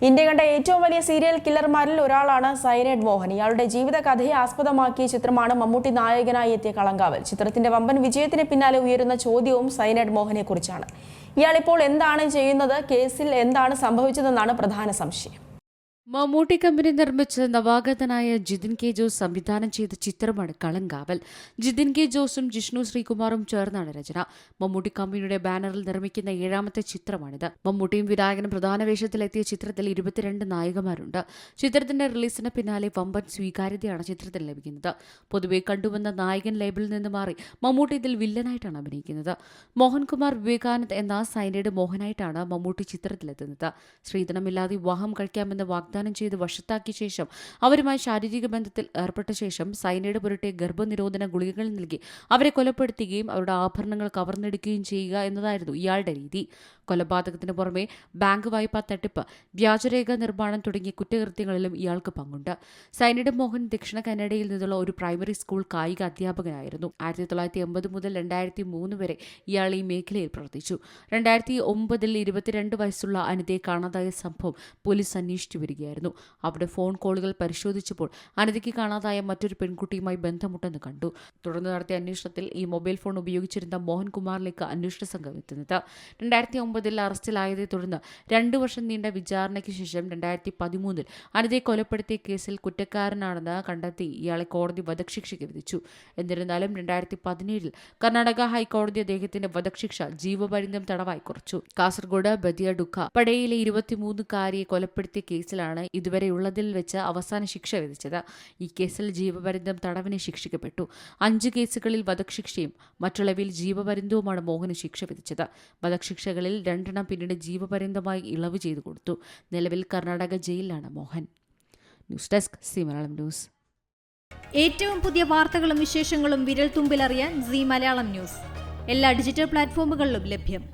India കണ്ട ഏറ്റവും വലിയ സീരിയൽ കില്ലർമാരിൽ ഒരാളാണ് സൈനൈഡ് മോഹൻ. ഇയാളുടെ ജീവിത കഥയെ ആസ്പദമാക്കിയ ചിത്രമാണ് മമ്മൂട്ടി നായകനായി എത്തിയ കളങ്കാവൽ. ചിത്രത്തിന്റെ വമ്പൻ വിജയത്തിന് പിന്നാലെ ഉയരുന്ന ചോദ്യവും സൈനൈഡ് മോഹനെ കുറിച്ചാണ്. ഇയാൾ ഇപ്പോൾ എന്താണ് ചെയ്യുന്നത്? കേസിൽ എന്താണ് സംഭവിച്ചതെന്നാണ് പ്രധാന സംശയം. മമ്മൂട്ടി കമ്പനി നിർമ്മിച്ച നവാഗതനായ ജിതിൻ കെ ജോസ് സംവിധാനം ചെയ്ത ചിത്രമാണ് കളങ്കാവൽ. ജിതിൻ കെ ജോസും ജിഷ്ണു ശ്രീകുമാറും ചേർന്നാണ് രചന. മമ്മൂട്ടി കമ്പനിയുടെ ബാനറിൽ നിർമ്മിക്കുന്ന 7ാമത്തെ ചിത്രമാണിത്. മമ്മൂട്ടിയും വിനായകനും പ്രധാന വേഷത്തിലെത്തിയ ചിത്രത്തിൽ 22 നായികമാരുണ്ട്. ചിത്രത്തിന്റെ റിലീസിന് പിന്നാലെ വമ്പൻ സ്വീകാര്യതയാണ് ചിത്രത്തിന് ലഭിക്കുന്നത്. പൊതുവെ കണ്ടുവന്ന നായകൻ ലേബിളിൽ നിന്ന് മാറി മമ്മൂട്ടി ഇതിൽ വില്ലനായിട്ടാണ് അഭിനയിക്കുന്നത്. മോഹൻകുമാർ വിവേകാനന്ദ് എന്ന സൈനൈഡ് മോഹനായിട്ടാണ് മമ്മൂട്ടി ചിത്രത്തിലെത്തുന്നത്. സ്ത്രീധനമില്ലാതെ വിവാഹം കഴിക്കാമെന്ന് വാഗ്ദാനം ചെയ്ത് വശത്താക്കിയ ശേഷം അവരുമായി ശാരീരിക ബന്ധത്തിൽ ഏർപ്പെട്ട ശേഷം സൈനൈഡ് പുരട്ടിയ ഗർഭനിരോധന ഗുളികകൾ നൽകി അവരെ കൊലപ്പെടുത്തുകയും അവരുടെ ആഭരണങ്ങൾ കവർന്നെടുക്കുകയും ചെയ്യുക എന്നതായിരുന്നു ഇയാളുടെ രീതി. കൊലപാതകത്തിന് പുറമെ ബാങ്ക് വായ്പാ തട്ടിപ്പ്, വ്യാജരേഖ നിർമ്മാണം തുടങ്ങിയ കുറ്റകൃത്യങ്ങളിലും ഇയാൾക്ക് പങ്കുണ്ട്. സൈനൈഡ് മോഹൻ ദക്ഷിണ കന്നഡയിൽ നിന്നുള്ള ഒരു പ്രൈമറി സ്കൂൾ കായിക അധ്യാപകനായിരുന്നു. 1980 മുതൽ 2003 വരെ ഇയാൾ ഈ മേഖലയിൽ പ്രവർത്തിച്ചു. 2009 22 വയസ്സുള്ള അനിതയെ കാണാതായ സംഭവം പോലീസ് അന്വേഷിച്ചു വരികയായിരുന്നു. അവിടെ ഫോൺ കോളുകൾ പരിശോധിച്ചപ്പോൾ അനിതയ്ക്ക് കാണാതായ മറ്റൊരു പെൺകുട്ടിയുമായി ബന്ധമുണ്ടെന്ന് കണ്ടു. തുടർന്ന് നടത്തിയ അന്വേഷണത്തിൽ ഈ മൊബൈൽ ഫോൺ ഉപയോഗിച്ചിരുന്ന മോഹൻകുമാറിലേക്ക് അന്വേഷണ സംഘം എത്തുന്നത്. 2009 അറസ്റ്റിലായതേ തുടർന്ന് 2 വർഷം നീണ്ട വിചാരണയ്ക്ക് ശേഷം 2013 അനിതയെ കൊലപ്പെടുത്തിയ കേസിൽ കുറ്റക്കാരനാണെന്ന് കണ്ടെത്തി ഇയാളെ കോടതി വധശിക്ഷയ്ക്ക് വിധിച്ചു. എന്നിരുന്നാലും 2017 കർണാടക ഹൈക്കോടതി അദ്ദേഹത്തിന്റെ വധശിക്ഷ ജീവപര്യന്തം തടവായി കുറച്ചു. കാസർഗോഡ് ബദിയഡുക്ക പടയിലെ 23-കാരിയെ കൊലപ്പെടുത്തിയ കേസിലാണ് ഇതുവരെയുള്ളതിൽ വെച്ച് അവസാന ശിക്ഷ വിധിച്ചത്. ഈ കേസിൽ ജീവപര്യന്തം തടവിന് ശിക്ഷിക്കപ്പെട്ടു. 5 കേസുകളിൽ വധശിക്ഷയും മറ്റുള്ളവയിൽ ജീവപര്യന്തവുമാണ് മോഹന് ശിക്ഷ വിധിച്ചത്. വധശിക്ഷകളിൽ 2 പിന്നീട് ജീവപര്യന്തമായി ഇളവ് ചെയ്തു കൊടുത്തു. നിലവിൽ കർണാടക ജയിലിലാണ് Mohan. News desk C Malayalam news. ഏറ്റവും പുതിയ വാർത്തകളും വിശേഷങ്ങളും വിരൽ തുമ്പിലറിയാൻ സി മലയാളം ന്യൂസ് എല്ലാ ഡിജിറ്റൽ പ്ലാറ്റ്ഫോമുകളിലും ലഭ്യം.